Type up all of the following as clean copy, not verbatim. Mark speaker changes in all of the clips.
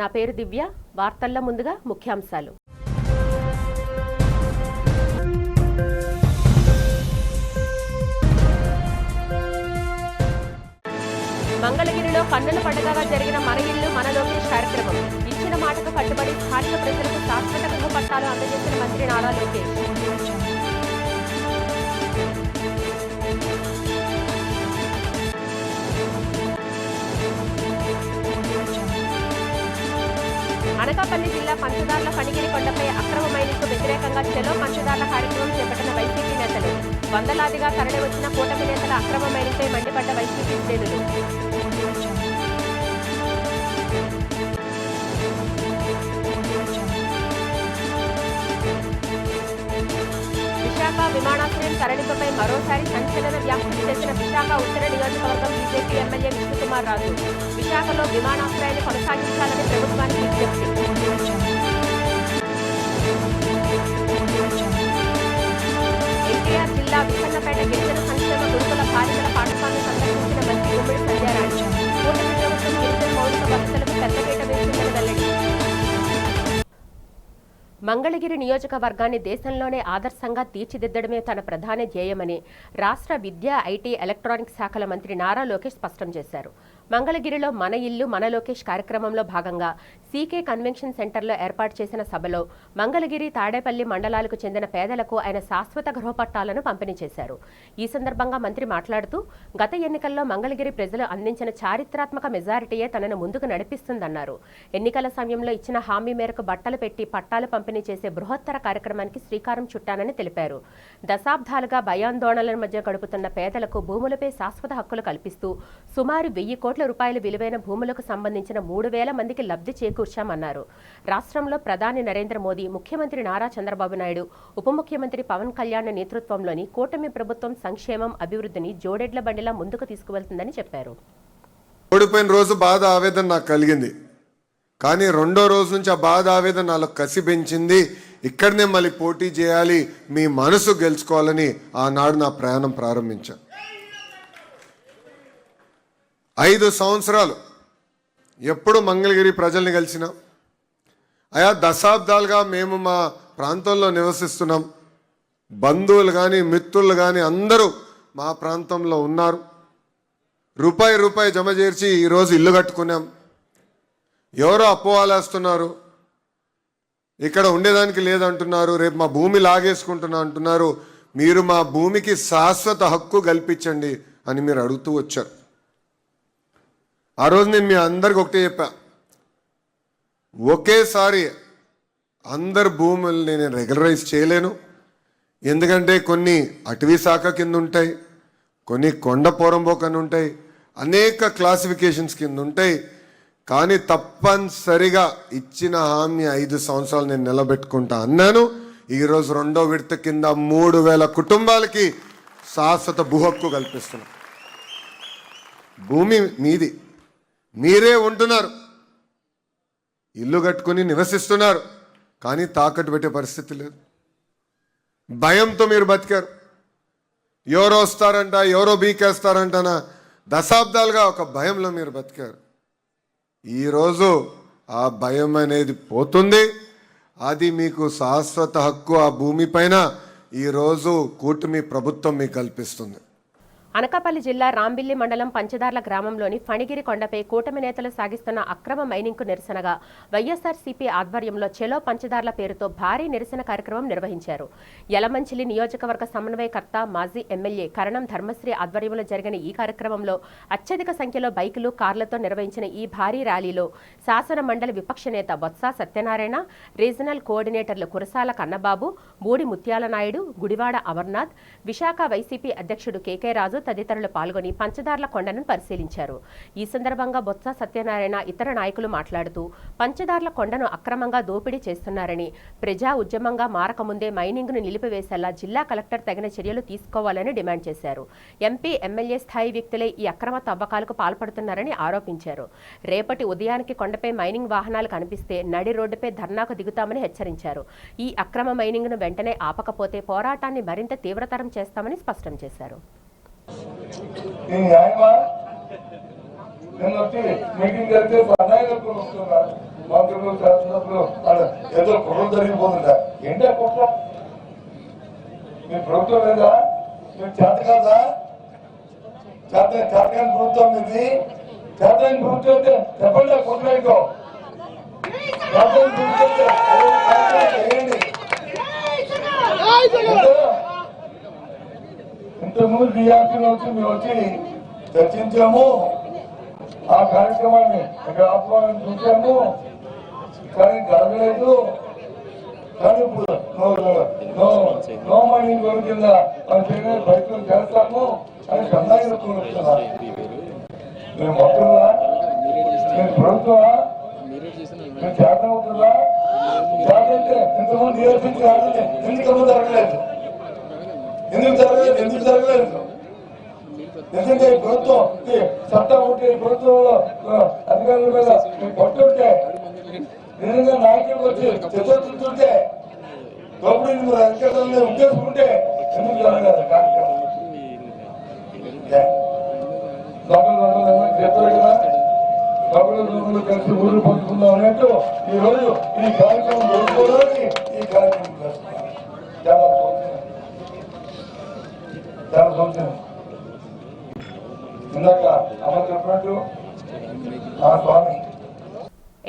Speaker 1: నా పేరు దివ్య. వార్తల్లో ముందుగా ముఖ్యాంశాలు. మంగళగిరిలో కన్నుల పండుగగా జరిగిన మన ఇల్లు మన లోకేష్ కార్యక్రమం. ఇచ్చిన మాటకు కట్టుబడి స్థానిక ప్రజలకు శాశ్వత గృహ పట్టాలు అందజేసిన మంత్రి నారా లోకేష్. అనకాపల్లి జిల్లా పంచదార్ల ఫణిగిరి కొండపై అక్రమ మైనింగ్కు వ్యతిరేకంగా చెలో పంచదార్ల కార్యక్రమం చేపట్టిన వైసీపీ నేతలు. వందలాదిగా తరలివచ్చిన కూటమి నేతల అక్రమ మైనింగ్పై మండిపడ్డ వైసీపీ శ్రేణులు. విశాఖ విమానాశ్రయం తరలింపుపై మరోసారి సంచలన వ్యాఖ్యలు చేసిన విశాఖ ఉత్తర నియోజకవర్గం బీజేపీ ఎమ్మెల్యే విష్ణుకుమార్ రాజు. విశాఖలో విమానాశ్రయాన్ని కొనసాగించాలని ప్రభుత్వానికి విజ్ఞప్తి. ఎన్టీఆర్ జిల్లా విసన్నపేట గిరిజన సంక్షేమ గురుకుల బాలికల పాఠశాలను సందర్శించిన మంత్రి గుమ్మడి సంధ్యారాణి. కూటమి ప్రభుత్వం గిరిజన మౌలిక వసతులకు పెద్దపీట వేస్తుందని వెల్లడి. మంగళగిరి నియోజకవర్గాన్ని దేశంలోనే ఆదర్శంగా తీర్చిదిద్దడమే తన ప్రధాన ధ్యేయమని రాష్ట్ర విద్యా, ఐటీ, ఎలక్ట్రానిక్స్ శాఖల మంత్రి నారా లోకేష్ స్పష్టం చేశారు. మంగళగిరిలో మన ఇల్లు మన లోకేష్ కార్యక్రమంలో భాగంగా సీకే కన్వెన్షన్ సెంటర్లో ఏర్పాటు చేసిన సభలో మంగళగిరి, తాడేపల్లి మండలాలకు చెందిన పేదలకు ఆయన శాశ్వత గృహపట్టాలను పంపిణీ చేశారు. ఈ సందర్భంగా మంత్రి మాట్లాడుతూ, గత ఎన్నికల్లో మంగళగిరి ప్రజలు అందించిన చారిత్రాత్మక మెజారిటీయే తనను ముందుకు నడిపిస్తుందన్నారు. ఎన్నికల సమయంలో ఇచ్చిన హామీ మేరకు బట్టలు పెట్టి పట్టాలు పంపిణీ చేసే బృహత్తర కార్యక్రమానికి శ్రీకారం చుట్టానని తెలిపారు. దశాబ్దాలుగా భయాందోళనల మధ్య గడుపుతున్న పేదలకు భూములపై శాశ్వత హక్కులు కల్పిస్తూ సుమారు 1000 కోట్ల రూపాయల విలువైన భూములకు సంబంధించిన 3000 మందికి లబ్ధి చేకూర్చామన్నారు. రాష్ట్రంలో ప్రధాని నరేంద్ర మోదీ, ముఖ్యమంత్రి నారా చంద్రబాబు నాయుడు, ఉప ముఖ్యమంత్రి పవన్ కళ్యాణ్ నేతృత్వంలోని కూటమి ప్రభుత్వం సంక్షేమం, అభివృద్ధిని జోడెడ్ల బండిలా ముందుకు తీసుకువెళ్తుందని చెప్పారు.
Speaker 2: ఓడిపోయిన రోజు బాధ, ఆవేదన నాకు కలిగింది. కానీ రెండో రోజు నుంచి ఆ బాధ, ఆవేదన నాలో కసి పెంచింది. ఇక్కడనే మళ్ళీ పోటీ చేయాలి, మీ మనసు గెలుచుకోవాలని ఆనాడు నా ప్రయాణం ప్రారంభించాను. 5 సంవత్సరాలు ఎప్పుడు మంగళగిరి ప్రజల్ని కలిసినా, ఆయా దశాబ్దాలుగా మేము మా ప్రాంతంలో నివసిస్తున్నాం. బంధువులు కానీ మిత్రులు కానీ అందరూ మా ప్రాంతంలో ఉన్నారు. రూపాయి జమ చేర్చి ఈరోజు ఇల్లు కట్టుకున్నాం. ఎవరో అపోవాలేస్తున్నారు, ఇక్కడ ఉండేదానికి లేదంటున్నారు, రేపు మా భూమి లాగేసుకుంటున్నా అంటున్నారు. మీరు మా భూమికి శాశ్వత హక్కు కల్పించండి అని మీరు అడుగుతూ వచ్చారు. ఆ రోజు నేను మీ అందరికి ఒకటే చెప్పా, ఒకేసారి అందరు భూముల్ని నేను రెగ్యులరైజ్ చేయలేను. ఎందుకంటే కొన్ని అటవీ శాఖ కింద ఉంటాయి, కొన్ని కొండ పోరంబోకని ఉంటాయి, అనేక క్లాసిఫికేషన్స్ కింద ఉంటాయి. కానీ తప్పనిసరిగా ఇచ్చిన హామీ 5 సంవత్సరాలు నేను నిలబెట్టుకుంటా అన్నాను. ఈరోజు రెండో విడత కింద 3000 కుటుంబాలకి శాశ్వత భూ హక్కు కల్పిస్తున్నాం. భూమి మీది, మీరే ఉంటున్నారు, ఇల్లు కట్టుకుని నివసిస్తున్నారు, కానీ తాకట్టు పెట్టే పరిస్థితి లేదు. భయంతో మీరు బతికారు. ఎవరో వస్తారంట, ఎవరో బీకేస్తారంటనా దశాబ్దాలుగా ఒక భయంలో మీరు బతికారు. ఈరోజు ఆ భయం అనేది పోతుంది. అది మీకు శాశ్వత హక్కు ఆ భూమి పైన ఈరోజు కూటమి ప్రభుత్వం మీకు కల్పిస్తుంది.
Speaker 1: అనకాపల్లి జిల్లా రాంబిల్లి మండలం పంచదార్ల గ్రామంలోని ఫణిగిరి కొండపై కూటమి నేతలు సాగిస్తున్న అక్రమ మైనింగ్కు నిరసనగా వైఎస్ఆర్సీపీ ఆధ్వర్యంలో చెలో పంచదార్ల పేరుతో భారీ నిరసన కార్యక్రమం నిర్వహించారు. యలమంచిలి నియోజకవర్గ సమన్వయకర్త, మాజీ ఎమ్మెల్యే కరణం ధర్మశ్రీ ఆధ్వర్యంలో జరిగిన ఈ కార్యక్రమంలో అత్యధిక సంఖ్యలో బైకులు, కార్లతో నిర్వహించిన ఈ భారీ ర్యాలీలో శాసన మండలి విపక్ష నేత బొత్స సత్యనారాయణ, రీజనల్ కోఆర్డినేటర్లు కురసాల కన్నబాబు, బూడి ముత్యాల నాయుడు, గుడివాడ అమర్నాథ్, విశాఖ వైసీపీ అధ్యక్షుడు కేకే రాజు తదితరులు పాల్గొని పంచదార్ల కొండను పరిశీలించారు. ఈ సందర్భంగా బొత్స సత్యనారాయణ, ఇతర నాయకులు మాట్లాడుతూ పంచదార్ల కొండను అక్రమంగా దోపిడీ చేస్తున్నారని, ప్రజా ఉద్యమంగా మారకముందే మైనింగ్ను నిలిపివేసేలా జిల్లా కలెక్టర్ తగిన చర్యలు తీసుకోవాలని డిమాండ్ చేశారు. ఎంపీ, ఎమ్మెల్యే స్థాయి వ్యక్తులే ఈ అక్రమ తవ్వకాలకు పాల్పడుతున్నారని ఆరోపించారు. రేపటి ఉదయానికి కొండపై మైనింగ్ వాహనాలు కనిపిస్తే నడి రోడ్డుపై ధర్నాకు దిగుతామని హెచ్చరించారు. ఈ అక్రమ మైనింగ్ను వెంటనే ఆపకపోతే పోరాటాన్ని మరింత తీవ్రతరం చేస్తామని స్పష్టం చేశారు.
Speaker 3: మీటింగ్ జరిగితే అన్నయ్య కలుపుకొని వస్తున్నారు. మంత్రులు శాసనసభ్యులు ఏదో కుట్ర జరిగిపోతుందా ఏంటి ఆ కుట్ర? మీ ప్రభుత్వం లేదా? మీరు చేత కాదా? చేతకాని ప్రభుత్వం ఇది. చేతకాని ప్రభుత్వం అయితే చెప్పండి ఆ కుట్ర ఏంటో. చేతకాని ప్రభుత్వం చేయండి. ఇంతకుముందు డిఆర్సీ నుంచి మేము వచ్చి చర్చించాము, ఆ కార్యక్రమాన్ని ఇక్కడ ఆహ్వానం చూసాము, కానీ జరగలేదు. కానీ ఇప్పుడు నో మనీ గోల్ కింద మనం చేయడానికి ప్రయత్నం చేస్తాము అని గంధాయి చెప్తున్నా. మీరు మొత్తంగా మీరు ప్రభుత్వమా? మీరు చేత అవుతుందా? చేతంటే ఇంతకుముందు డిఆర్సీ ఎందుకు జరగలేదు? ఎందుకు జరగలేదు? ఎందుకంటే ప్రభుత్వం చట్టం ఉంటే ప్రభుత్వంలో అధికారుల మీద పట్టుంటే నిజంగా నాయకులు వచ్చి చర్చించుంటే దోపిడీ అధికారులను ఉద్దేశించుకుంటే ఎందుకు జరగలేదు కార్యక్రమం? చెప్పారు కదా, దొంగలు కలిసి ఊరు పంచుకుందాం అన్నట్టు ఈ రోజు ఈ కార్యక్రమం జరుపుకోవడానికి ఈ కార్యక్రమం చేస్తున్నారు. చాలా సంవత్సరం ఇందాక అమలు చెప్పినట్టు ఆ స్వామి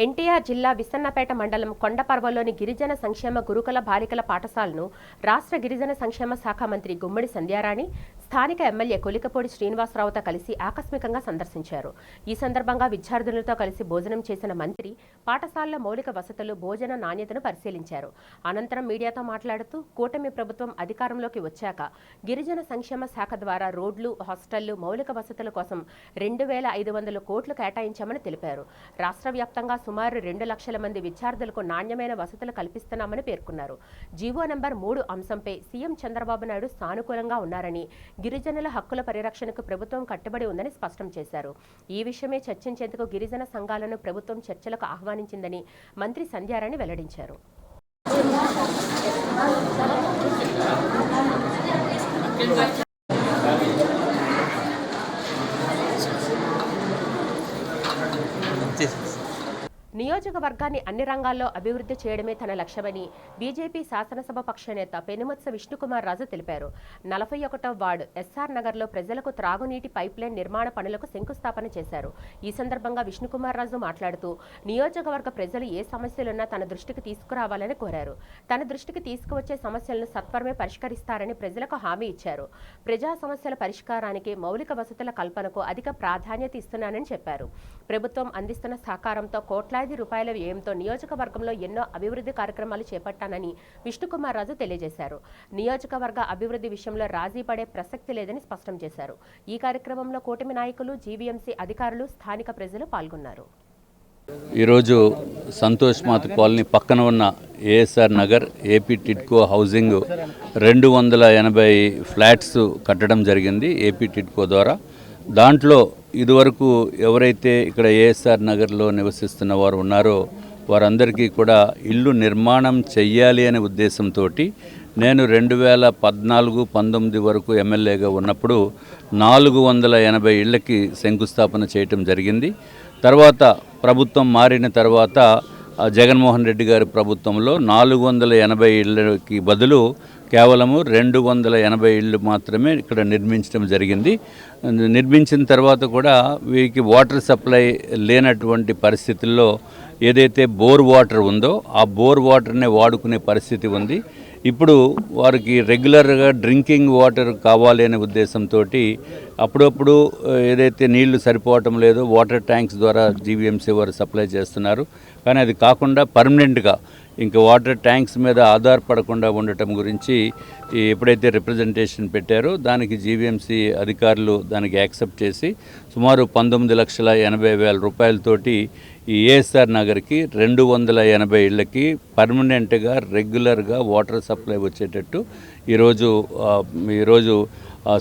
Speaker 1: ఎన్టీఆర్ జిల్లా విసన్నపేట మండలం కొండపర్వలోని గిరిజన సంక్షేమ గురుకుల బాలికల పాఠశాలను రాష్ట్ర గిరిజన సంక్షేమ శాఖ మంత్రి గుమ్మడి సంధ్యారాణి స్థానిక ఎమ్మెల్యే కొలికపూడి శ్రీనివాసరావుతో కలిసి ఆకస్మికంగా సందర్శించారు. ఈ సందర్భంగా విద్యార్థులతో కలిసి భోజనం చేసిన మంత్రి పాఠశాలల మౌలిక వసతులు, భోజన నాణ్యతను పరిశీలించారు. అనంతరం మీడియాతో మాట్లాడుతూ కూటమి ప్రభుత్వం అధికారంలోకి వచ్చాక గిరిజన సంక్షేమ శాఖ ద్వారా రోడ్లు, హాస్టళ్లు, మౌలిక వసతుల కోసం 2,500 కోట్లు కేటాయించామని తెలిపారు. రాష్ట్ర వ్యాప్తంగా సుమారు 2 లక్షల మంది విద్యార్థులకు నాణ్యమైన వసతులు కల్పిస్తున్నామని పేర్కొన్నారు. జీవో నంబర్ 3 అంశంపై సీఎం చంద్రబాబు నాయుడు సానుకూలంగా ఉన్నారని, గిరిజనుల హక్కుల పరిరక్షణకు ప్రభుత్వం కట్టుబడి ఉందని స్పష్టం చేశారు. ఈ విషయమే చర్చించేందుకు గిరిజన సంఘాలను ప్రభుత్వం చర్చలకు ఆహ్వానించిందని మంత్రి సంధ్యారాణి వెల్లడించారు. నియోజకవర్గాన్ని అన్ని రంగాల్లో అభివృద్ధి చేయడమే తన లక్ష్యమని బీజేపీ శాసనసభ పక్ష నేత పెనుమత్స విష్ణుకుమార్ రాజు తెలిపారు. 41వ వార్డు ఎస్ఆర్ నగర్లో ప్రజలకు త్రాగునీటి పైప్లైన్ నిర్మాణ పనులకు శంకుస్థాపన చేశారు. ఈ సందర్భంగా విష్ణుకుమార్ రాజు మాట్లాడుతూ నియోజకవర్గ ప్రజలు ఏ సమస్యలున్నా తన దృష్టికి తీసుకురావాలని కోరారు. తన దృష్టికి తీసుకువచ్చే సమస్యలను సత్వరమే పరిష్కరిస్తారని ప్రజలకు హామీ ఇచ్చారు. ప్రజా సమస్యల పరిష్కారానికి, మౌలిక వసతుల కల్పనకు అధిక ప్రాధాన్యత ఇస్తున్నానని చెప్పారు. ప్రభుత్వం అందిస్తున్న సహకారంతో కోట్లాది రూపాయల వ్యయంతో నియోజకవర్గంలో ఎన్నో అభివృద్ధి కార్యక్రమాలు చేపట్టానని విష్ణుకుమార్ రాజు తెలియజేశారు. నియోజకవర్గ అభివృద్ధి విషయంలో రాజీ పడే ప్రసక్తి లేదని స్పష్టం చేశారు. ఈ కార్యక్రమంలో కూటమి నాయకులు, జీవీఎంసీ అధికారులు, స్థానిక ప్రజలు పాల్గొన్నారు.
Speaker 4: ఈరోజు సంతోష్ మాత కాలనీ పక్కన ఉన్న ASR Nagar AP TIDCO housing 280 flats కట్టడం జరిగింది ఏపీ టిడ్కో ద్వారా. దాంట్లో ఇదివరకు ఎవరైతే ఇక్కడ ఏఎస్ఆర్ నగర్లో నివసిస్తున్న వారు ఉన్నారో వారందరికీ కూడా ఇల్లు నిర్మాణం చెయ్యాలి అనే ఉద్దేశంతో నేను 2014-19 వరకు ఎమ్మెల్యేగా ఉన్నప్పుడు 480 ఇళ్లకి శంకుస్థాపన చేయటం జరిగింది. తర్వాత ప్రభుత్వం మారిన తర్వాత జగన్మోహన్ రెడ్డి గారి ప్రభుత్వంలో 480 ఇళ్ళకి బదులు కేవలము 280 ఇళ్ళు మాత్రమే ఇక్కడ నిర్మించడం జరిగింది. నిర్మించిన తర్వాత కూడా వీరికి వాటర్ సప్లై లేనటువంటి పరిస్థితుల్లో ఏదైతే బోర్ వాటర్ ఉందో ఆ బోర్ వాటర్నే వాడుకునే పరిస్థితి ఉంది. ఇప్పుడు వారికి రెగ్యులర్గా డ్రింకింగ్ వాటర్ కావాలి అనే ఉద్దేశంతో అప్పుడప్పుడు ఏదైతే నీళ్లు సరిపోవటం లేదో వాటర్ ట్యాంక్స్ ద్వారా జీవీఎంసీ వారు సప్లై చేస్తున్నారు. కానీ అది కాకుండా పర్మనెంట్గా ఇంకా వాటర్ ట్యాంక్స్ మీద ఆధారపడకుండా ఉండటం గురించి ఎప్పుడైతే రిప్రజెంటేషన్ పెట్టారో దానికి జీవీఎంసీ అధికారులు దానికి యాక్సెప్ట్ చేసి సుమారు 19,80,000 రూపాయలతోటి ఈ ఏఎస్ఆర్ నగర్కి 280 ఇళ్ళకి పర్మనెంట్గా రెగ్యులర్గా వాటర్ సప్లై వచ్చేటట్టు ఈరోజు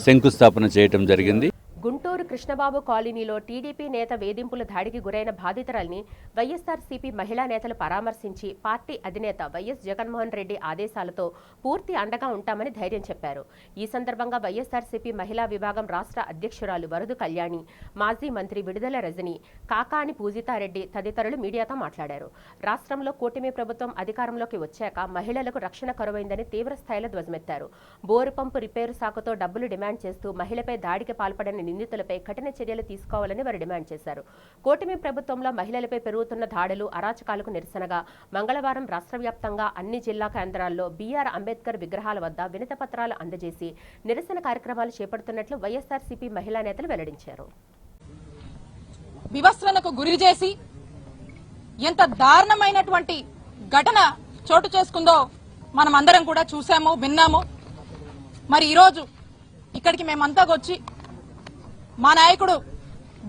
Speaker 4: శంకుస్థాపన చేయటం జరిగింది.
Speaker 1: గుంటూరు కృష్ణబాబు కాలనీలో టీడీపీ నేత వేధింపుల దాడికి గురైన బాధితురాల్ని వైఎస్ఆర్సీపీ మహిళా నేతలు పరామర్శించి పార్టీ అధినేత వైఎస్ జగన్మోహన్ రెడ్డి ఆదేశాలతో పూర్తి అండగా ఉంటామని ధైర్యం చెప్పారు. ఈ సందర్భంగా వైఎస్ఆర్సీపీ మహిళా విభాగం రాష్ట్ర అధ్యక్షురాలు వరదు కళ్యాణి, మాజీ మంత్రి విడుదల రజని, కాకాని పూజితారెడ్డి తదితరులు మీడియాతో మాట్లాడారు. రాష్ట్రంలో కూటమి ప్రభుత్వం అధికారంలోకి వచ్చాక మహిళలకు రక్షణ కరువైందని తీవ్ర స్థాయిలో ధ్వజమెత్తారు. బోరు పంపు రిపేరు సాకుతో డబ్బులు డిమాండ్ చేస్తూ మహిళపై దాడికి పాల్పడిన నిందితులపై కఠిన చర్యలు తీసుకోవాలని వారు డిమాండ్ చేశారు. కూటమి ప్రభుత్వంలో మహిళలపై పెరుగుతున్న దాడులు, అరాచకాలకు నిరసనగా మంగళవారం రాష్ట్ర వ్యాప్తంగా అన్ని జిల్లా కేంద్రాల్లో బీఆర్ అంబేద్కర్ విగ్రహాల వద్ద వినతి పత్రాలు అందజేసి నిరసన కార్యక్రమాలు చేపడుతున్నట్లు వైఎస్ఆర్సీపీ మహిళా నేతలు వెల్లడించారు.
Speaker 5: వివస్త్రణకు గురి చేసి ఎంత దారుణమైనటువంటి ఘటన చోటు చేసుకుందో మనం అందరం కూడా చూసాము, విన్నాము. మరి ఈరోజు ఇక్కడికి మేమంతా వచ్చి మా నాయకుడు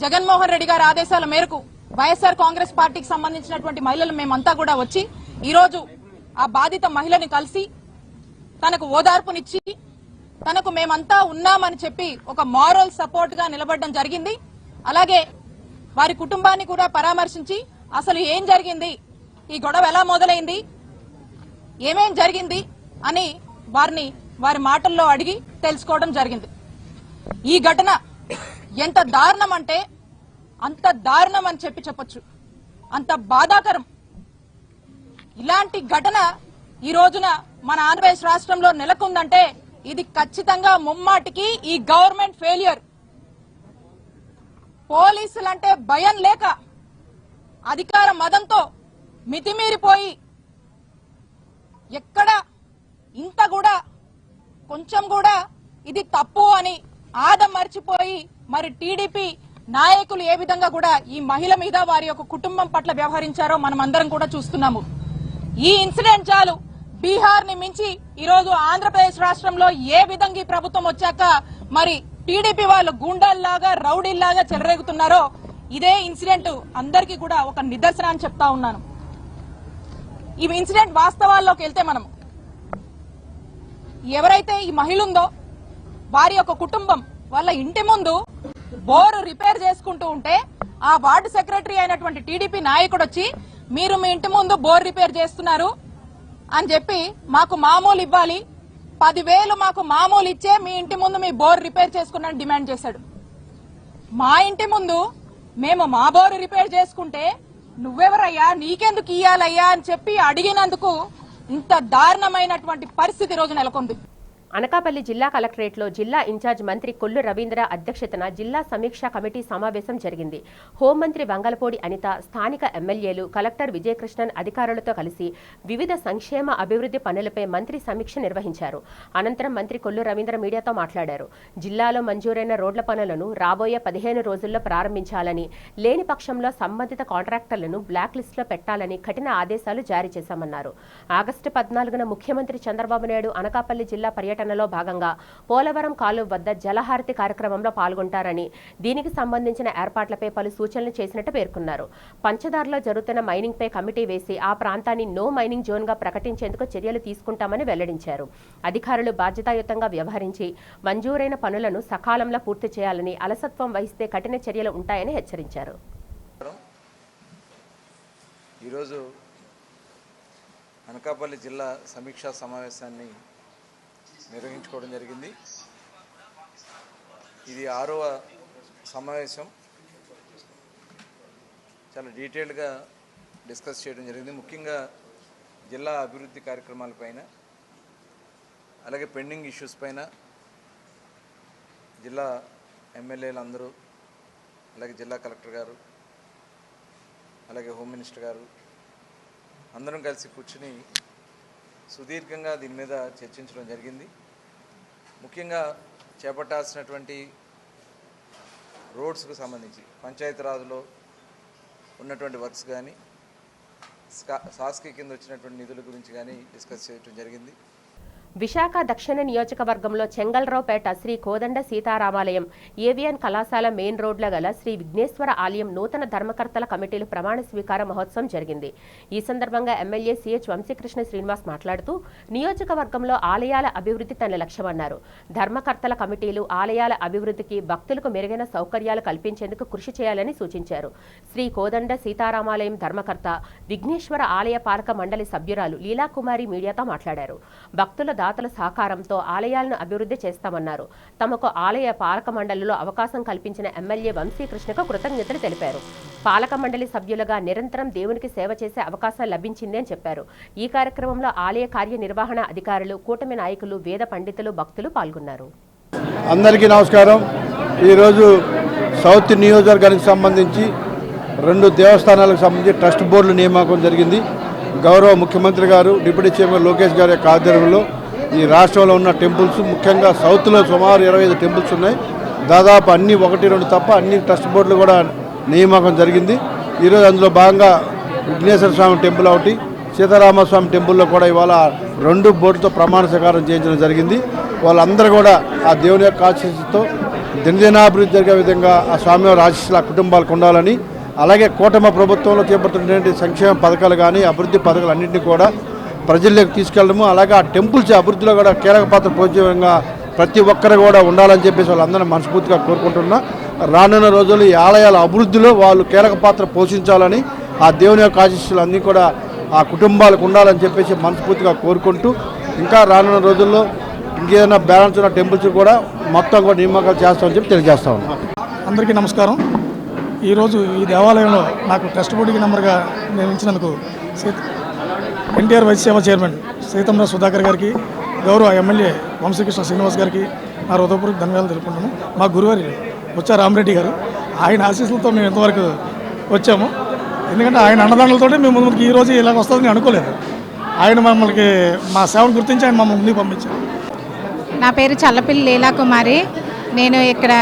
Speaker 5: జగన్మోహన్ రెడ్డి గారి ఆదేశాల మేరకు వైఎస్ఆర్ కాంగ్రెస్ పార్టీకి సంబంధించినటువంటి మహిళలు మేమంతా కూడా వచ్చి ఈరోజు ఆ బాధిత మహిళని కలిసి తనకు ఓదార్పునిచ్చి తనకు మేమంతా ఉన్నామని చెప్పి ఒక మారల్ సపోర్ట్ గా నిలబడడం జరిగింది. అలాగే వారి కుటుంబాన్ని కూడా పరామర్శించి అసలు ఏం జరిగింది, ఈ గొడవ ఎలా మొదలైంది, ఏమేం జరిగింది అని వారి మాటల్లో అడిగి తెలుసుకోవడం జరిగింది. ఈ ఘటన ఎంత దారుణం అంటే అంత దారుణం అని చెప్పొచ్చు, అంత బాధాకరం. ఇలాంటి ఘటన ఈ రోజున మన ఆంధ్రప్రదేశ్ రాష్ట్రంలో నెలకొందంటే ఇది ఖచ్చితంగా ముమ్మాటికి ఈ గవర్నమెంట్ ఫెయిల్యూర్. పోలీసులంటే భయం లేక అధికార మదంతో మితిమీరిపోయి ఎక్కడ ఇంత కూడా కొంచెం కూడా ఇది తప్పు అని ఆదం మర్చిపోయి మరి టీడీపీ నాయకులు ఏ విధంగా కూడా ఈ మహిళ మీద వారి యొక్క కుటుంబం పట్ల వ్యవహరించారో మనం అందరం కూడా చూస్తున్నాము. ఈ ఇన్సిడెంట్ చాలు బీహార్ ని మించి ఈరోజు ఆంధ్రప్రదేశ్ రాష్ట్రంలో ఏ విధంగా ఈ ప్రభుత్వం వచ్చాక మరి టీడీపీ వాళ్ళు గూండాల్లాగా రౌడీల్లాగా చెలరేగుతున్నారో ఇదే ఇన్సిడెంట్ అందరికీ కూడా ఒక నిదర్శనం అని చెప్తా ఉన్నాను. ఈ ఇన్సిడెంట్ వాస్తవాల్లోకి వెళ్తే మనం ఎవరైతే ఈ మహిళ ఉందో వారి యొక్క కుటుంబం వాళ్ళ ఇంటి ముందు బోరు రిపేర్ చేసుకుంటూ ఉంటే ఆ వార్డు సెక్రటరీ అయినటువంటి టీడీపీ నాయకుడు వచ్చి మీరు మీ ఇంటి ముందు బోర్ రిపేర్ చేస్తున్నారు అని చెప్పి మాకు మామూలు ఇవ్వాలి, 10,000 మాకు మామూలు ఇచ్చే మీ ఇంటి ముందు మీ బోర్ రిపేర్ చేసుకున్నాను డిమాండ్ చేశాడు. మా ఇంటి ముందు మేము మా బోరు రిపేర్ చేసుకుంటే నువ్వెవరయ్యా, నీకెందుకు ఇయ్యాలయ్యా అని చెప్పి అడిగినందుకు ఇంత దారుణమైనటువంటి పరిస్థితి రోజు నెలకొంది.
Speaker 1: అనకాపల్లి జిల్లా కలెక్టరేట్లో జిల్లా ఇన్ఛార్జ్ మంత్రి కొల్లు రవీంద్ర అధ్యక్షతన జిల్లా సమీక్షా కమిటీ సమావేశం జరిగింది. హోంమంత్రి వంగలపూడి అనిత, స్థానిక ఎమ్మెల్యేలు, కలెక్టర్ విజయకృష్ణన్ అధికారులతో కలిసి వివిధ సంక్షేమ అభివృద్ధి పనులపై మంత్రి సమీక్ష నిర్వహించారు. అనంతరం మంత్రి కొల్లు రవీంద్ర మీడియాతో మాట్లాడారు. జిల్లాలో మంజూరైన రోడ్ల పనులను రాబోయే 15 రోజుల్లో ప్రారంభించాలని, లేని పక్షంలో సంబంధిత కాంట్రాక్టర్లను బ్లాక్ లిస్టులో పెట్టాలని కఠిన ఆదేశాలు జారీ చేశామన్నారు. ఆగస్టు 14న ముఖ్యమంత్రి చంద్రబాబు నాయుడు అనకాపల్లి జిల్లా పర్యటనలో భాగంగా పోలవరం కాలువ వద్ద జలహారతి కార్యక్రమంలో పాల్గొంటారని, దీనికి సంబంధించిన ఏర్పాట్లపై పలు సూచనలు చేసినట్టు పేర్కొన్నారు. పంచదారలో జరుగుతున్న మైనింగ్ పై కమిటీ వేసి ఆ ప్రాంతాన్ని నో మైనింగ్ జోన్ గా ప్రకటించేందుకు చర్యలు తీసుకుంటామని వెల్లడించారు. అధికారులు బాధ్యతాయుతంగా వ్యవహరించి మంజూరైన పనులను సకాలంలో పూర్తి చేయాలని, అలసత్వం వహిస్తే కఠిన చర్యలు ఉంటాయని హెచ్చరించారు.
Speaker 6: ఈరోజు అనకాపల్లి జిల్లా సమీక్షా సమావేశాన్ని నిర్వహించుకోవడం జరిగింది. ఇది 6వ సమావేశం. చాలా డీటెయిల్డ్గా డిస్కస్ చేయడం జరిగింది. ముఖ్యంగా జిల్లా అభివృద్ధి కార్యక్రమాలపైన, అలాగే పెండింగ్ ఇష్యూస్ పైన జిల్లా ఎమ్మెల్యేలు అందరూ, అలాగే జిల్లా కలెక్టర్ గారు, అలాగే హోమ్ మినిస్టర్ గారు అందరం కలిసి కూర్చుని సుదీర్ఘంగా దీని మీద చర్చించడం జరిగింది. ముఖ్యంగా చేపట్టాల్సినటువంటి రోడ్స్కు సంబంధించి పంచాయతీరాజ్లో ఉన్నటువంటి వర్క్స్ కానీ, సాస్కి కింద వచ్చినటువంటి నిధుల గురించి కానీ డిస్కస్ చేయడం జరిగింది.
Speaker 1: విశాఖ దక్షిణ నియోజకవర్గంలో చెంగల్రావుపేట శ్రీ కోదండ సీతారామాలయం, ఏవిఎన్ కళాశాల మెయిన్ రోడ్ల గల శ్రీ విఘ్నేశ్వర ఆలయం నూతన ధర్మకర్తల కమిటీలు ప్రమాణ స్వీకార మహోత్సవం జరిగింది. ఈ సందర్భంగా ఎమ్మెల్యే సిహెచ్ వంశీకృష్ణ శ్రీనివాస్ మాట్లాడుతూ నియోజకవర్గంలో ఆలయాల అభివృద్ధి తన లక్ష్యమన్నారు. ధర్మకర్తల కమిటీలు ఆలయాల అభివృద్ధికి, భక్తులకు మెరుగైన సౌకర్యాలు కల్పించేందుకు కృషి చేయాలని సూచించారు. శ్రీ కోదండ సీతారామాలయం ధర్మకర్త, విఘ్నేశ్వర ఆలయ పాలక మండలి సభ్యురాలు లీలాకుమారి మీడియాతో మాట్లాడారు. భక్తుల దాతల సహకారంతో ఆలయాలను అభివృద్ధి చేస్తామన్నారు. తమకు ఆలయ పాలక మండలిలో అవకాశం కల్పించిన ఎమ్మెల్యే వంశీకృష్ణకు కృతజ్ఞతలు తెలిపారు. పాలక మండలి సభ్యులుగా నిరంతరం దేవునికి సేవ చేసే అవకాశం లభించింది అని చెప్పారు. ఈ కార్యక్రమంలో ఆలయ కార్యనిర్వహణ అధికారులు, కూటమి నాయకులు, వేద పండితులు, భక్తులు పాల్గొన్నారు.
Speaker 7: అందరికీ నమస్కారం. ఈరోజు సౌత్ నియోజకవర్గానికి సంబంధించి 2 దేవస్థానాలకు సంబంధించి ట్రస్ట్ బోర్డుల నియామకం జరిగింది. గౌరవ ముఖ్యమంత్రి గారు, డిప్యూటీ చైర్మన్ లోకేష్ గారి యొక్క ఆధ్వర్యంలో ఈ రాష్ట్రంలో ఉన్న టెంపుల్స్, ముఖ్యంగా సౌత్లో సుమారు 25 టెంపుల్స్ ఉన్నాయి. దాదాపు అన్ని 1-2 తప్ప అన్ని ట్రస్ట్ బోర్డులు కూడా నియామకం జరిగింది. ఈరోజు అందులో భాగంగా విఘ్నేశ్వర స్వామి టెంపుల్ ఒకటి, సీతారామస్వామి టెంపుల్లో కూడా ఇవాళ 2 బోర్డుతో ప్రమాణ స్వీకారం చేయించడం జరిగింది. వాళ్ళందరూ కూడా ఆ దేవుని యొక్క ఆశీస్సుతో దినదినాభివృద్ధి జరిగే విధంగా ఆ స్వామివారి ఆశీస్సులు ఆ కుటుంబాలకు ఉండాలని, అలాగే కూటమి ప్రభుత్వంలో చేపడుతున్నటువంటి సంక్షేమ పథకాలు కానీ, అభివృద్ధి పథకాలు అన్నింటినీ కూడా ప్రజల్లోకి తీసుకెళ్ళడము, అలాగే ఆ టెంపుల్స్ అభివృద్ధిలో కూడా కీలక పాత్ర పోషించే విధంగా ప్రతి ఒక్కరు కూడా ఉండాలని చెప్పేసి వాళ్ళందరూ మనస్ఫూర్తిగా కోరుకుంటున్నా. రానున్న రోజుల్లో ఈ ఆలయాల అభివృద్ధిలో వాళ్ళు కీలక పాత్ర పోషించాలని, ఆ దేవుని యొక్క ఆశీస్సులు అన్నీ కూడా ఆ కుటుంబాలకు ఉండాలని చెప్పేసి మనస్ఫూర్తిగా కోరుకుంటూ, ఇంకా రానున్న రోజుల్లో ఇంకేదైనా బ్యాలెన్స్ ఉన్న టెంపుల్స్ కూడా మొత్తం కూడా నియామకాలు చేస్తామని చెప్పి తెలియజేస్తా ఉన్నాం.
Speaker 8: అందరికీ నమస్కారం. ఈరోజు ఈ దేవాలయంలో నాకు ట్రస్ట్ బోర్డుకి నెంబర్గా నియమించినందుకు ఎన్టీఆర్ వైస్ సేవా చైర్మన్ సీతంరావు సుధాకర్ గారికి, గౌరవ ఎమ్మెల్యే వంశీకృష్ణ శ్రీనివాస్ గారికి నా హృదయపూర్వక ధన్యవాదాలు తెలుపుకుంటున్నాను. మా గురువారి బొత్స రామరెడ్డి గారు, ఆయన ఆశీస్సులతో మేము ఇంతవరకు వచ్చాము. ఎందుకంటే ఆయన అన్నదానాలతో మేము ముందుకు ఈరోజు ఇలాగ వస్తుందని అనుకోలేదు. ఆయన మమ్మల్ని మా సేవను గుర్తించి ఆయన మమ్మల్ని ముందుకు పంపించారు.
Speaker 9: నా పేరు చల్లపిల్లి లీలాకుమారి. నేను ఇక్కడ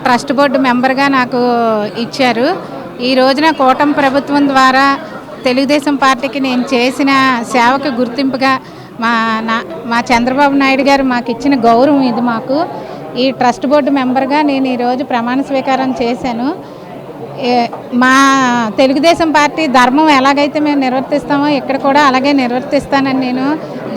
Speaker 9: ట్రస్ట్ బోర్డు మెంబర్గా నాకు ఇచ్చారు. ఈ రోజున కూటమి ప్రభుత్వం ద్వారా తెలుగుదేశం పార్టీకి నేను చేసిన సేవకు గుర్తింపుగా మా చంద్రబాబు నాయుడు గారు మాకు ఇచ్చిన గౌరవం ఇది. మాకు ఈ ట్రస్ట్ బోర్డు మెంబర్గా నేను ఈరోజు ప్రమాణ స్వీకారం చేశాను. మా తెలుగుదేశం పార్టీ ధర్మం ఎలాగైతే మేము నిర్వర్తిస్తామో ఇక్కడ కూడా అలాగే నిర్వర్తిస్తానని నేను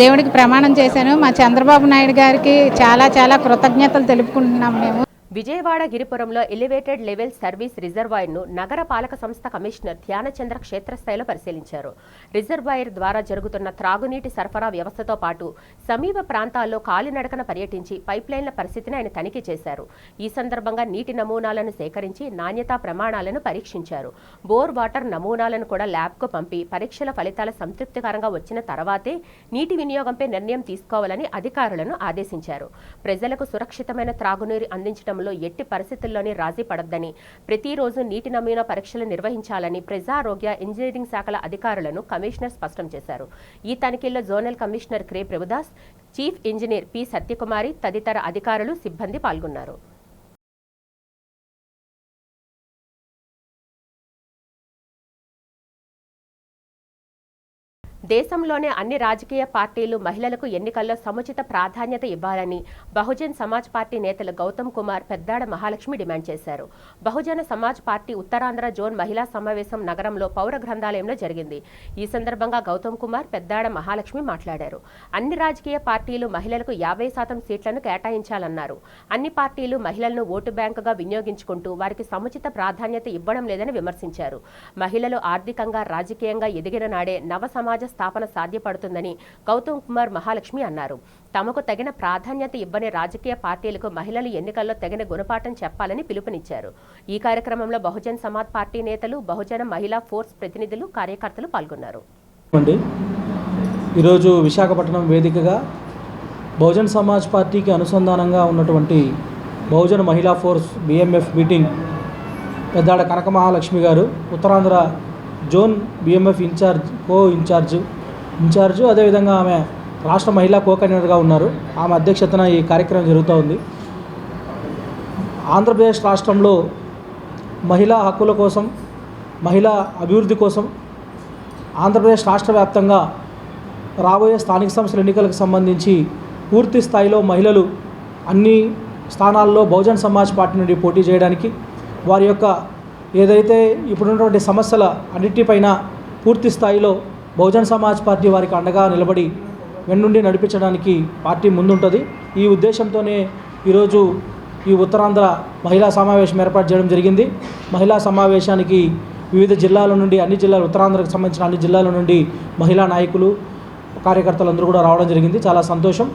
Speaker 9: దేవుడికి ప్రమాణం చేశాను. మా చంద్రబాబు నాయుడు గారికి చాలా చాలా కృతజ్ఞతలు తెలుపుకుంటున్నాం మేము.
Speaker 1: విజయవాడ గిరిపురంలో ఎలివేటెడ్ లెవెల్ సర్వీస్ రిజర్వాయర్ను నగర పాలక సంస్థ కమిషనర్ ధ్యానచంద్ర క్షేత్రస్థాయిలో పరిశీలించారు. రిజర్వాయర్ ద్వారా జరుగుతున్న త్రాగునీటి సరఫరా వ్యవస్థతో పాటు సమీప ప్రాంతాల్లో కాలినడకన పర్యటించి పైప్లైన్ల పరిస్థితిని ఆయన తనిఖీ చేశారు. ఈ సందర్భంగా నీటి నమూనాలను సేకరించి నాణ్యతా ప్రమాణాలను పరీక్షించారు. బోర్ వాటర్ నమూనాలను కూడా ల్యాబ్కు పంపి పరీక్షల ఫలితాలు సంతృప్తికరంగా వచ్చిన తర్వాతే నీటి వినియోగంపై నిర్ణయం తీసుకోవాలని అధికారులను ఆదేశించారు. ప్రజలకు సురక్షితమైన త్రాగునీరు అందించడం ఎట్టి పరిస్థితుల్లోనే రాజీ పడొద్దని, ప్రతిరోజు నీటి నమూనా పరీక్షలు నిర్వహించాలని ప్రజారోగ్య, ఇంజనీరింగ్ శాఖల అధికారులను కమిషనర్ స్పష్టం చేశారు. ఈ తనిఖీల్లో జోనల్ కమిషనర్ క్రే Prabhudas, chief engineer P Satyakumari తదితర అధికారులు, సిబ్బంది పాల్గొన్నారు. దేశంలోనే అన్ని రాజకీయ పార్టీలు మహిళలకు ఎన్నికల్లో సముచిత ప్రాధాన్యత ఇవ్వాలని బహుజన్ సమాజ్ పార్టీ నేతలు గౌతమ్ కుమార్, పెద్దాడ మహాలక్ష్మి డిమాండ్ చేశారు. బహుజన సమాజ్ పార్టీ ఉత్తరాంధ్ర జోన్ మహిళా సమావేశం నగరంలో పౌర గ్రంథాలయంలో జరిగింది. ఈ సందర్భంగా గౌతమ్ కుమార్, పెద్దాడ మహాలక్ష్మి మాట్లాడారు. అన్ని రాజకీయ పార్టీలు మహిళలకు 50% సీట్లను కేటాయించాలన్నారు. అన్ని పార్టీలు మహిళలను ఓటు బ్యాంకుగా వినియోగించుకుంటూ వారికి సముచిత ప్రాధాన్యత ఇవ్వడం లేదని విమర్శించారు. మహిళలు ఆర్థికంగా, రాజకీయంగా ఎదిగిన నాడే నవ సమాజ స్థాపన సాధ్యపడుతుందని గౌతమ్ కుమార్, మహాలక్ష్మి అన్నారు. తమకు తగిన ప్రాధాన్యత ఇవ్వని రాజకీయ పార్టీలకు మహిళలు ఎన్నికల్లో తగిన గుణపాఠం చెప్పాలని పిలుపునిచ్చారు. ఈ కార్యక్రమంలో బహుజన్ సమాజ్ పార్టీ నేతలు, బహుజన మహిళా ఫోర్స్ ప్రతినిధులు, కార్యకర్తలు పాల్గొన్నారు.
Speaker 10: ఈరోజు విశాఖపట్నం వేదికగా బహుజన్ సమాజ్ పార్టీకి అనుసంధానంగా ఉన్నటువంటి బహుజన మహిళా ఫోర్స్ BMF మీటింగ్ పెద్దాడ కనక మహాలక్ష్మి గారు, ఉత్తరాంధ్ర జోన్ BMF ఇన్ఛార్జ్, అదేవిధంగా ఆమె రాష్ట్ర మహిళా కన్వీనర్గా ఉన్నారు. ఆమె అధ్యక్షతన ఈ కార్యక్రమం జరుగుతూ ఉంది. ఆంధ్రప్రదేశ్ రాష్ట్రంలో మహిళా హక్కుల కోసం, మహిళా అభివృద్ధి కోసం ఆంధ్రప్రదేశ్ రాష్ట్ర వ్యాప్తంగా రాబోయే స్థానిక సంస్థల ఎన్నికలకు సంబంధించి పూర్తి స్థాయిలో మహిళలు అన్ని స్థానాల్లో బహుజన్ సమాజ్ పార్టీ నుండి పోటీ చేయడానికి, వారి యొక్క ఏదైతే ఇప్పుడున్నటువంటి సమస్యల అన్నిటిపైన పూర్తి స్థాయిలో బహుజన్ సమాజ్ పార్టీ వారికి అండగా నిలబడి వెన్నుండి నడిపించడానికి పార్టీ ముందుంటుంది. ఈ ఉద్దేశంతోనే ఈరోజు ఈ ఉత్తరాంధ్ర మహిళా సమావేశం ఏర్పాటు చేయడం జరిగింది. మహిళా సమావేశానికి వివిధ జిల్లాల నుండి, అన్ని జిల్లాలు, ఉత్తరాంధ్రకు సంబంధించిన అన్ని జిల్లాల నుండి మహిళా నాయకులు, కార్యకర్తలందరూ కూడా రావడం జరిగింది. చాలా సంతోషం.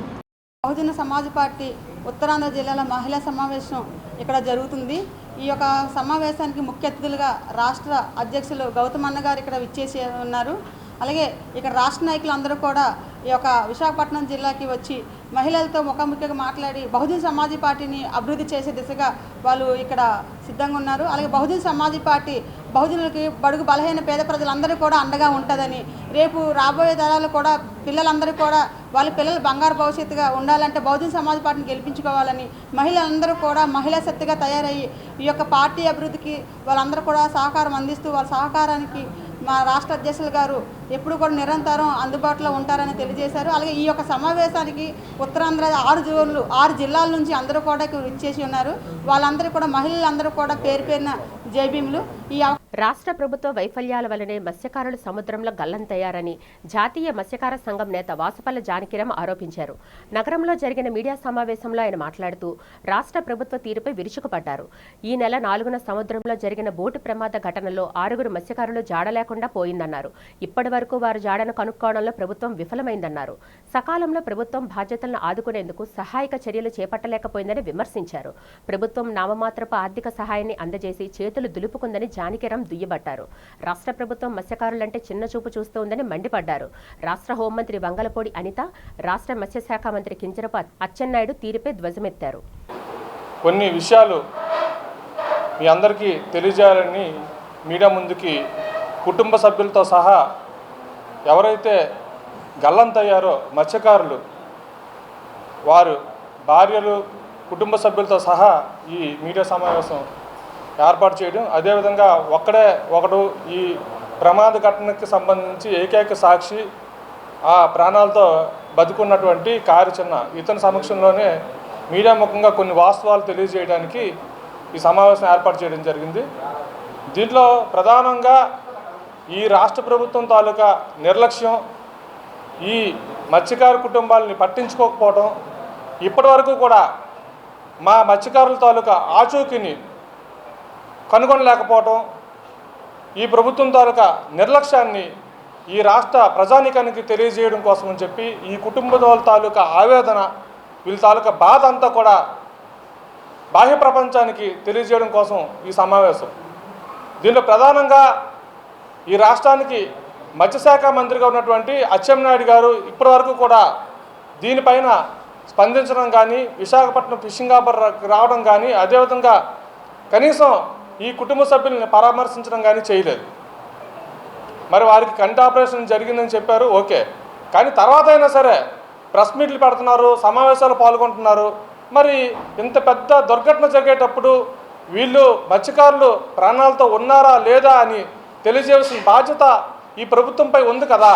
Speaker 11: బహుజన సమాజ్ పార్టీ ఉత్తరాంధ్ర జిల్లాల మహిళా సమావేశం ఇక్కడ జరుగుతుంది. ఈ యొక్క సమావేశానికి ముఖ్య అతిథులుగా రాష్ట్ర అధ్యక్షులు గౌతమన్న గారు ఇక్కడ విచ్చేసి ఉన్నారు. అలాగే ఇక్కడ రాష్ట్ర నాయకులు అందరూ కూడా ఈ యొక్క విశాఖపట్నం జిల్లాకి వచ్చి మహిళలతో ముఖాముఖిగా మాట్లాడి బహుజన సమాజ్ పార్టీని అభివృద్ధి చేసే దిశగా వాళ్ళు ఇక్కడ సిద్ధంగా ఉన్నారు. అలాగే బహుజన సమాజ్ పార్టీ బహుజనులకి, బడుగు బలహీన పేద ప్రజలందరూ కూడా అండగా ఉంటుందని, రేపు రాబోయే తరాలు కూడా పిల్లలందరూ కూడా వాళ్ళ పిల్లలు బంగారు భవిష్యత్తుగా ఉండాలంటే బహుజన సమాజ్ పార్టీని గెలిపించుకోవాలని మహిళలందరూ కూడా మహిళా శక్తిగా తయారయ్యి ఈ యొక్క పార్టీ అభివృద్ధికి వాళ్ళందరూ కూడా సహకారం అందిస్తూ వాళ్ళ సహకారానికి మా రాష్ట్ర అధ్యక్షులు గారు ఎప్పుడు కూడా నిరంతరం అందుబాటులో ఉంటారని తెలియజేశారు. అలాగే ఈ యొక్క సమావేశానికి ఉత్తరాంధ్ర 6 జిల్లాల నుంచి అందరూ కూడా విచ్చేసి ఉన్నారు. వాళ్ళందరూ కూడా మహిళలందరూ కూడా పేరు పేరున జైభీములు. ఈ
Speaker 1: రాష్ట్ర ప్రభుత్వ వైఫల్యాల వల్లనే మత్స్యకారులు సముద్రంలో గల్లంతయ్యారని జాతీయ మత్స్యకార సంఘం నేత వాసుపల్లి జానకిరామ్ ఆరోపించారు. నగరంలో జరిగిన మీడియా సమావేశంలో ఆయన మాట్లాడుతూ రాష్ట్ర ప్రభుత్వ తీరుపై విరుచుకుపడ్డారు. ఈ నెల 4న సముద్రంలో జరిగిన బోటు ప్రమాద ఘటనలో 6 మత్స్యకారులు జాడ లేకుండా పోయిందన్నారు. ఇప్పటి వరకు వారు జాడను కనుక్కోవడంలో ప్రభుత్వం విఫలమైందన్నారు. సకాలంలో ప్రభుత్వం బాధ్యతలను ఆదుకునేందుకు సహాయక చర్యలు చేపట్టలేకపోయిందని విమర్శించారు. ప్రభుత్వం నామమాత్రపు ఆర్థిక సహాయాన్ని అందజేసి చేతులు దులుపుకుందని జానకిరామ్ దుయ్యబట్టారు. రాష్ట్ర ప్రభుత్వం మత్స్యకారులంటే చిన్న చూపు చూస్తోందని మండిపడ్డారు. రాష్ట్ర హోంమంత్రి వంగలపూడి అనిత, రాష్ట్ర మత్స్యశాఖ మంత్రి కింజరపు అచ్చెన్నాయుడు తీరుపై ధ్వజమెత్తారు.
Speaker 12: కొన్ని విషయాలు మీ అందరికీ తెలియజేయాలని మీడియా ముందుకి కుటుంబ సభ్యులతో సహా ఎవరైతే గల్లంతయ్యారో మత్స్యకారులు, వారు భార్యలు, కుటుంబ సభ్యులతో సహా ఈ మీడియా సమావేశం ఏర్పాటు చేయడం, అదేవిధంగా ఒకడు ఈ ప్రమాద ఘటనకి సంబంధించి ఏకైక సాక్షి, ఆ ప్రాణాలతో బతుకున్నటువంటి చిన్న ఇతని సమక్షంలోనే మీడియా ముఖంగా కొన్ని వాస్తవాలు తెలియజేయడానికి ఈ సమావేశం ఏర్పాటు చేయడం జరిగింది. దీంట్లో ప్రధానంగా ఈ రాష్ట్ర ప్రభుత్వం తాలూకా నిర్లక్ష్యం, ఈ మత్స్యకార కుటుంబాలని పట్టించుకోకపోవడం, ఇప్పటి వరకు కూడా మా మత్స్యకారుల తాలూకా ఆచూకీని కనుగొనలేకపోవటం, ఈ ప్రభుత్వం తాలూకా నిర్లక్ష్యాన్ని ఈ రాష్ట్ర ప్రజానీకానికి తెలియజేయడం కోసం అని చెప్పి ఈ కుటుంబాల తాలూకా ఆవేదన, వీళ్ళ తాలూకా బాధ అంతా కూడా బాహ్య ప్రపంచానికి తెలియజేయడం కోసం ఈ సమావేశం. దీనిలో ప్రధానంగా ఈ రాష్ట్రానికి మత్స్యశాఖ మంత్రిగా ఉన్నటువంటి అచ్చెన్నాయుడు గారు ఇప్పటి వరకు కూడా దీనిపైన స్పందించడం కానీ, విశాఖపట్నం ఫిషింగ్ హార్బర్ రావడం కానీ, అదేవిధంగా కనీసం ఈ కుటుంబ సభ్యుల్ని పరామర్శించడం కానీ చేయలేదు. మరి వారికి కంటి ఆపరేషన్ జరిగిందని చెప్పారు, ఓకే. కానీ తర్వాత అయినా సరే ప్రెస్ మీట్లు పెడుతున్నారు, సమావేశాలు పాల్గొంటున్నారు. మరి ఇంత పెద్ద దుర్ఘటన జరిగేటప్పుడు వీళ్ళు మత్స్యకారులు ప్రాణాలతో ఉన్నారా లేదా అని తెలియజేయాల్సిన బాధ్యత ఈ ప్రభుత్వంపై ఉంది కదా.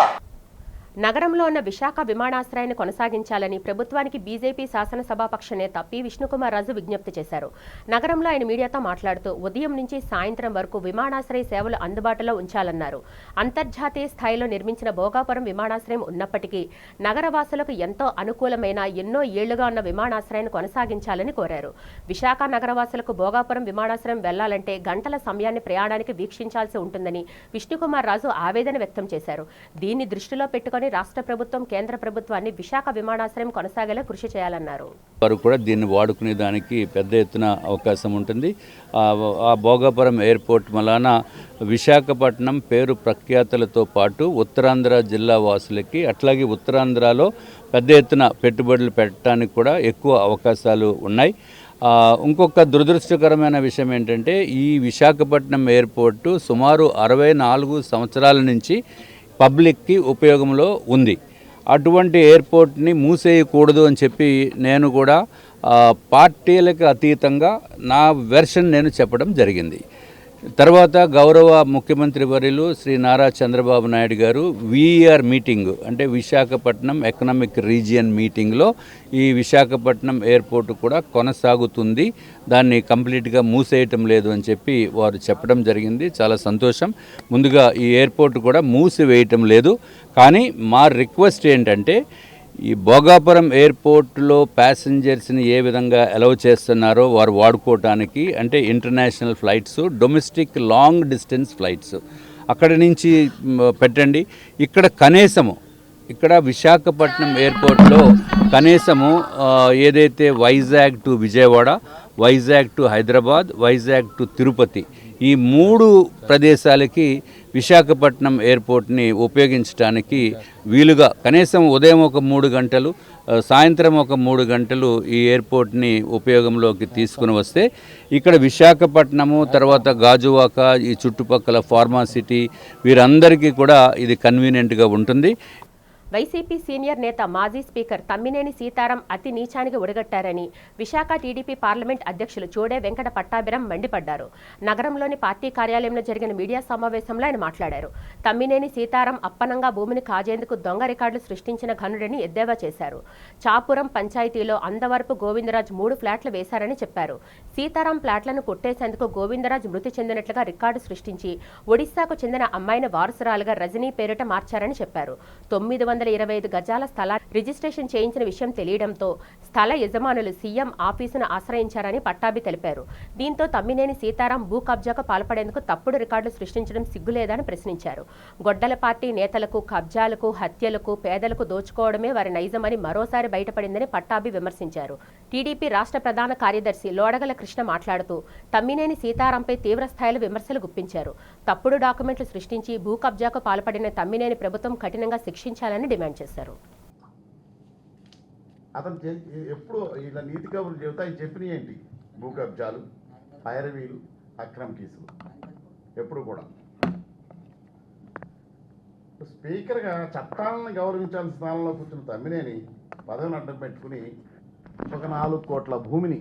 Speaker 1: నగరంలో ఉన్న విశాఖ విమానాశ్రయాన్ని కొనసాగించాలని ప్రభుత్వానికి బీజేపీ శాసనసభాపక్ష నేత పి విష్ణుకుమార్ రాజు విజ్ఞప్తి చేశారు. నగరంలో ఆయన మీడియాతో మాట్లాడుతూ ఉదయం నుంచి సాయంత్రం వరకు విమానాశ్రయ సేవలు అందుబాటులో ఉంచాలన్నారు. అంతర్జాతీయ స్థాయిలో నిర్మించిన భోగాపురం విమానాశ్రయం ఉన్నప్పటికీ నగరవాసులకు ఎంతో అనుకూలమైన ఎన్నో ఏళ్లుగా ఉన్న విమానాశ్రయాన్ని కొనసాగించాలని కోరారు. విశాఖ నగరవాసులకు భోగాపురం విమానాశ్రయం వెళ్లాలంటే గంటల సమయాన్ని ప్రయాణానికి వీక్షించాల్సి ఉంటుందని విష్ణుకుమార్ రాజు ఆవేదన వ్యక్తం చేశారు. దీన్ని దృష్టిలో పెట్టుకుని రాష్ట్ర ప్రభుత్వం కేంద్ర ప్రభుత్వాన్ని విశాఖ విమానాశ్రయం కొనసాగేలా కృషి చేయాలన్నారు.
Speaker 4: వారు కూడా దీన్ని వాడుకునే దానికి పెద్ద ఎత్తున అవకాశం ఉంటుంది. ఆ భోగాపురం ఎయిర్పోర్ట్ వలన విశాఖపట్నం పేరు ప్రఖ్యాతులతో పాటు ఉత్తరాంధ్ర జిల్లా వాసులకి, అట్లాగే ఉత్తరాంధ్రలో పెద్ద ఎత్తున పెట్టుబడులు పెట్టడానికి కూడా ఎక్కువ అవకాశాలు ఉన్నాయి. ఇంకొక దురదృష్టకరమైన విషయం ఏంటంటే ఈ విశాఖపట్నం ఎయిర్పోర్టు సుమారు 64 సంవత్సరాల నుంచి పబ్లిక్కి ఉపయోగంలో ఉంది. అటువంటి ఎయిర్పోర్ట్ని మూసేయకూడదు అని చెప్పి నేను కూడా పార్టీలకు అతీతంగా నా వెర్షన్ నేను చెప్పడం జరిగింది. తర్వాత గౌరవ ముఖ్యమంత్రి వర్యులు శ్రీ నారా చంద్రబాబు నాయుడు గారు వీఆర్ మీటింగ్ అంటే విశాఖపట్నం ఎకనామిక్ రీజియన్ మీటింగ్లో ఈ విశాఖపట్నం ఎయిర్పోర్ట్ కూడా కొనసాగుతుంది, దాన్ని కంప్లీట్గా మూసేయటం లేదు అని చెప్పి వారు చెప్పడం జరిగింది. చాలా సంతోషం. ముందుగా ఈ ఎయిర్పోర్ట్ కూడా మూసివేయటం లేదు. కానీ మా రిక్వెస్ట్ ఏంటంటే ఈ భోగాపురం ఎయిర్పోర్ట్లో ప్యాసింజర్స్ని ఏ విధంగా అలౌ చేస్తున్నారో వారు వాడుకోవటానికి, అంటే international flights, domestic long distance flights అక్కడి నుంచి పెట్టండి. ఇక్కడ కనీసము ఇక్కడ విశాఖపట్నం ఎయిర్పోర్ట్లో కనీసము ఏదైతే Vizag to Vijayawada, Vizag to Hyderabad, Vizag to Tirupati ఈ 3 ప్రదేశాలకి విశాఖపట్నం ఎయిర్పోర్ట్ని ఉపయోగించడానికి వీలుగా కనీసం ఉదయం ఒక 3 గంటలు, సాయంత్రం ఒక 3 గంటలు ఈ ఎయిర్పోర్ట్ని ఉపయోగంలోకి తీసుకుని వస్తే ఇక్కడ విశాఖపట్నము, తర్వాత గాజువాక, ఈ చుట్టుపక్కల ఫార్మా సిటీ వీరందరికీ కూడా ఇది కన్వీనియంట్గా ఉంటుంది.
Speaker 1: వైసీపీ సీనియర్ నేత మాజీ స్పీకర్ తమ్మినేని సీతారాం అతి నీచానికి ఒడిగట్టారని విశాఖ టీడీపీ పార్లమెంట్ అధ్యక్షులు చోడే వెంకట పట్టాభిరాం మండిపడ్డారు. నగరంలోని పార్టీ కార్యాలయంలో జరిగిన మీడియా సమావేశంలో ఆయన మాట్లాడారు. తమ్మినేని సీతారాం అప్పనంగా భూమిని కాజేందుకు దొంగ రికార్డులు సృష్టించిన ఘనుడని ఎద్దేవా చేశారు. చాపురం పంచాయతీలో అందవరపు గోవిందరాజ్ 3 ఫ్లాట్లు వేశారని చెప్పారు. సీతారాం ఫ్లాట్లను కొట్టేసేందుకు గోవిందరాజ్ మృతి చెందినట్లుగా రికార్డు సృష్టించి ఒడిశాకు చెందిన అమ్మాయిని వారసురాలుగా రజనీ పేరిట మార్చారని చెప్పారు. 925 గజాల స్థలాన్ని రిజిస్ట్రేషన్ చేయించిన విషయం తెలియడంతో స్థల యజమానులు సీఎం ఆఫీసును ఆశ్రయించారని పట్టాభి తెలిపారు. దీంతో తమ్మినేని సీతారాం భూ కబ్జాకు పాల్పడేందుకు తప్పుడు రికార్డులు సృష్టించడం సిగ్గులేదని ప్రశ్నించారు. గొడ్డల పార్టీ నేతలకు కబ్జాలకు, హత్యలకు, పేదలకు దోచుకోవడమే వారి నైజమని మరోసారి బయటపడిందని పట్టాభి విమర్శించారు. టీడీపీ రాష్ట్ర ప్రధాన కార్యదర్శి లోడగల కృష్ణ మాట్లాడుతూ తమ్మినేని సీతారాంపై తీవ్రస్థాయిలో విమర్శలు గుప్పించారు. తప్పుడు డాక్యుమెంట్లు సృష్టించి భూ కబ్జాకు పాల్పడిన తమ్మినేని ప్రభుత్వం కఠినంగా శిక్షించాలని డిమాండ్ చేశారు.
Speaker 13: అతను ఎప్పుడు ఇలా నీతి కబుర్లు చెబుతా ఆయన చెప్పినవి ఏంటి? భూ కబ్జాలు, పైరవీలు, అక్రమ కేసులు ఎప్పుడు కూడా. స్పీకర్గా చట్టాలను గౌరవించాల్సిన స్థానంలో కూర్చున్న తమ్మినేని పదవిని అడ్డం పెట్టుకుని ఒక 4 కోట్ల భూమిని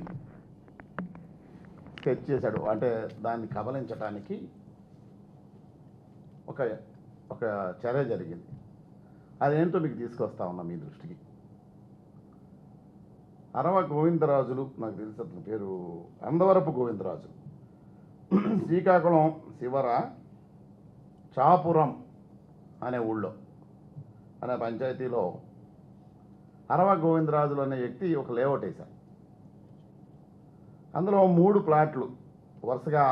Speaker 13: స్కెచ్ చేశాడు. అంటే దాన్ని కబలించడానికి ఒక చర్య జరిగింది. అదేంటో మీకు తీసుకొస్తా ఉన్నా మీ దృష్టికి. అరవ గోవిందరాజులు, నాకు తెలిసి అతని పేరు అందవరపు గోవిందరాజు, శ్రీకాకుళం శివర చాపురం అనే ఊళ్ళో అనే పంచాయతీలో అరవ గోవిందరాజులు అనే వ్యక్తి ఒక లేఅవుట్ వేశారు. అందులో 3 ప్లాట్లు వరుసగా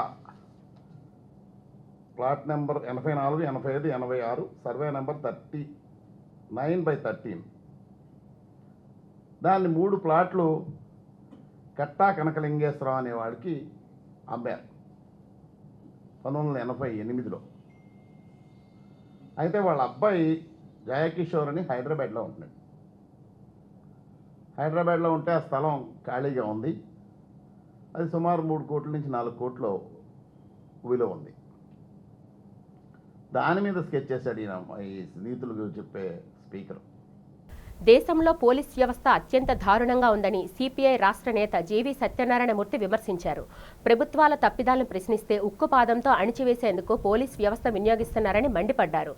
Speaker 13: ప్లాట్ నెంబర్ 84, 85, 86, సర్వే నెంబర్ 39/13. దాన్ని 3 ప్లాట్లు కట్టా కనకలింగేశ్వరరావు అనేవాడికి అమ్మారు 1988లో. అయితే వాళ్ళ అబ్బాయి జయకిషోర్ అని హైదరాబాద్లో ఉంటున్నాడు. హైదరాబాద్లో ఉంటే ఆ స్థలం ఖాళీగా ఉంది. అది సుమారు 3 కోట్ల నుంచి 4 కోట్ల విలువ ఉంది. దాని మీద స్కెచ్ చేశాడు ఈయన, ఈ నీతులు చెప్పే స్పీకర్.
Speaker 1: దేశంలో పోలీస్ వ్యవస్థ అత్యంత దారుణంగా ఉందని సిపిఐ రాష్ట్ర నేత జీవి సత్యనారాయణమూర్తి విమర్శించారు. ప్రభుత్వాల తప్పిదాలను ప్రశ్నిస్తే ఉక్కుపాదంతో అణిచివేసేందుకు పోలీస్ వ్యవస్థ వినియోగిస్తున్నారని మండిపడ్డారు.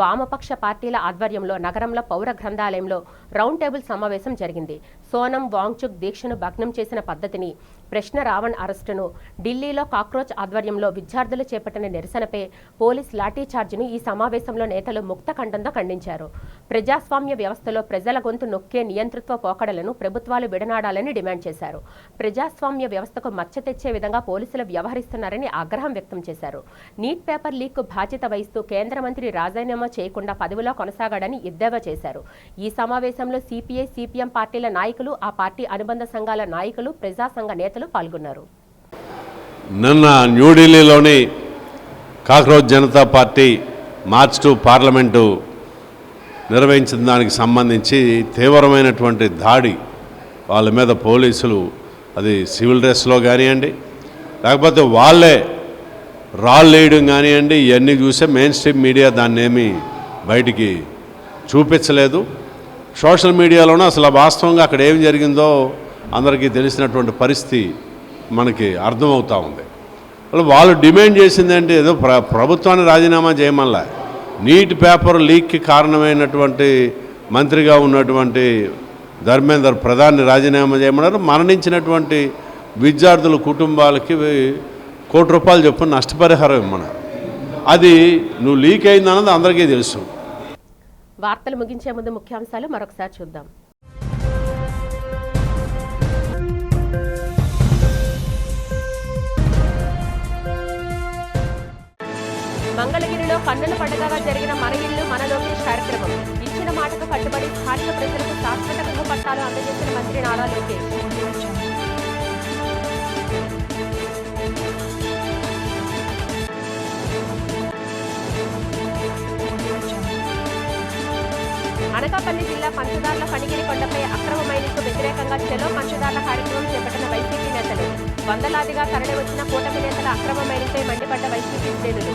Speaker 1: వామపక్ష పార్టీల ఆధ్వర్యంలో నగరంలో పౌర గ్రంథాలయంలో రౌండ్ టేబుల్ సమావేశం జరిగింది. సోనం వాంగ్చుక్ దీక్షను భగ్నం చేసిన పద్ధతిని, ప్రశ్న రావణ్ అరెస్టును, ఢిల్లీలో కాక్రోచ్ ఆధ్వర్యంలో విద్యార్థులు చేపట్టిన నిరసనపై పోలీస్ లాఠీచార్జిను ఈ సమావేశంలో నేతలు ముక్తఖండంతో ఖండించారు. ప్రజాస్వామ్య వ్యవస్థలో ప్రజల గొంతు నొక్కే నియంతృత్వ పోకడలను ప్రభుత్వాలు విడనాడాలని డిమాండ్ చేశారు. ప్రజాస్వామ్య వ్యవస్థకు మచ్చ తెచ్చే విధంగా పోలీసులు వ్యవహరిస్తున్నారని ఆగ్రహం వ్యక్తం చేశారు. నీట్ పేపర్ లీక్ బాధ్యత వహిస్తూ కేంద్ర మంత్రి రాజీనామా చేయకుండా పదవిలో కొనసాగాడని ఎద్దేవా చేశారు. ఈ సమావేశంలో సిపిఐ, సిపిఎం పార్టీల నాయకులు, ఆ పార్టీ అనుబంధ సంఘాల నాయకులు, ప్రజా సంఘ నేతలు పాల్గొన్నారు.
Speaker 14: నిన్న న్యూఢిల్లీలోని cockroach Janata party March 2 parliament నిర్వహించిన దానికి సంబంధించి తీవ్రమైనటువంటి దాడి వాళ్ళ మీద పోలీసులు, అది సివిల్ డ్రెస్లో కానివ్వండి, లేకపోతే వాళ్ళే రాళ్ళు వేయడం కానివ్వండి, ఇవన్నీ చూసే మెయిన్ స్ట్రీమ్ మీడియా దాన్ని ఏమీ బయటికి చూపించలేదు. సోషల్ మీడియాలోనూ అసలు వాస్తవంగా అక్కడ ఏం జరిగిందో అందరికీ తెలిసినటువంటి పరిస్థితి మనకి అర్థమవుతూ ఉంది. వాళ్ళు డిమాండ్ చేసింది అంటే ఏదో ప్రభుత్వాన్ని రాజీనామా చేయమల్లా, నీట్ పేపర్ లీక్కి కారణమైనటువంటి మంత్రిగా ఉన్నటువంటి ధర్మేందర్ ప్రధాన్ని రాజీనామా చేయమన్నారు. మరణించినటువంటి విద్యార్థుల కుటుంబాలకి ₹1 కోటి చొప్పున నష్టపరిహారం ఇమ్మన్నారు. అది నువ్వు లీక్ అయిందన్నది అందరికీ తెలుసు.
Speaker 1: వార్తలు ముగించే ముందు ముఖ్యాంశాలు మరొకసారి చూద్దాం. మంగళగిరిలో కన్నుల పండుగగా జరిగిన మన ఇల్లు మన లోకేష్ కార్యక్రమం. ఇచ్చిన మాటకు కట్టుబడి స్థానిక ప్రజలకు శాశ్వత గృహ పట్టాలు అందజేసిన మంత్రి నారా లోకేష్. అనకాపల్లి జిల్లా పంచదార్ల ఫణిగిరి కొండపై అక్రమ మైనింగ్కు వ్యతిరేకంగా చెలో పంచదార్ల కార్యక్రమం చేపట్టిన వైసీపీ నేతలు. వందలాదిగా తరలి వచ్చిన కూటమి నేతల అక్రమ మైనింగ్పై మండిపడ్డ వైసీపీ శ్రేణులు.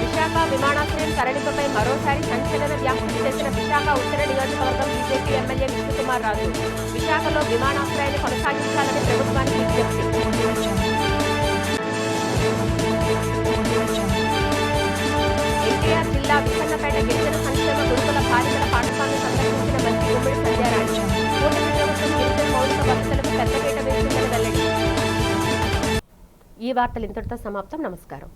Speaker 1: విశాఖ విమానాశ్రయం తరలింపుపై మరోసారి సంచలన వ్యాఖ్యలు చేసిన విశాఖ ఉత్తర నియోజకవర్గం బీజేపీ ఎమ్మెల్యే విష్ణుకుమార్ రాజు. విశాఖలో విమానాశ్రయాన్ని కొనసాగించాలని ప్రభుత్వానికి విజ్ఞప్తి. ఎన్టీఆర్ జిల్లా విసన్నపేట గిరిజన సంక్షేమ గురుకుల బాలికల పాఠశాలను సందర్శించిన మంత్రి గుమ్మడి సంధ్యారాణి. కూటమి ప్రభుత్వం గిరిజన మౌలిక వసతులకు పెద్దపీట వేసిందని వెల్లడి. ఈ వార్తలు ఇంతటితో సమాప్తం. నమస్కారం.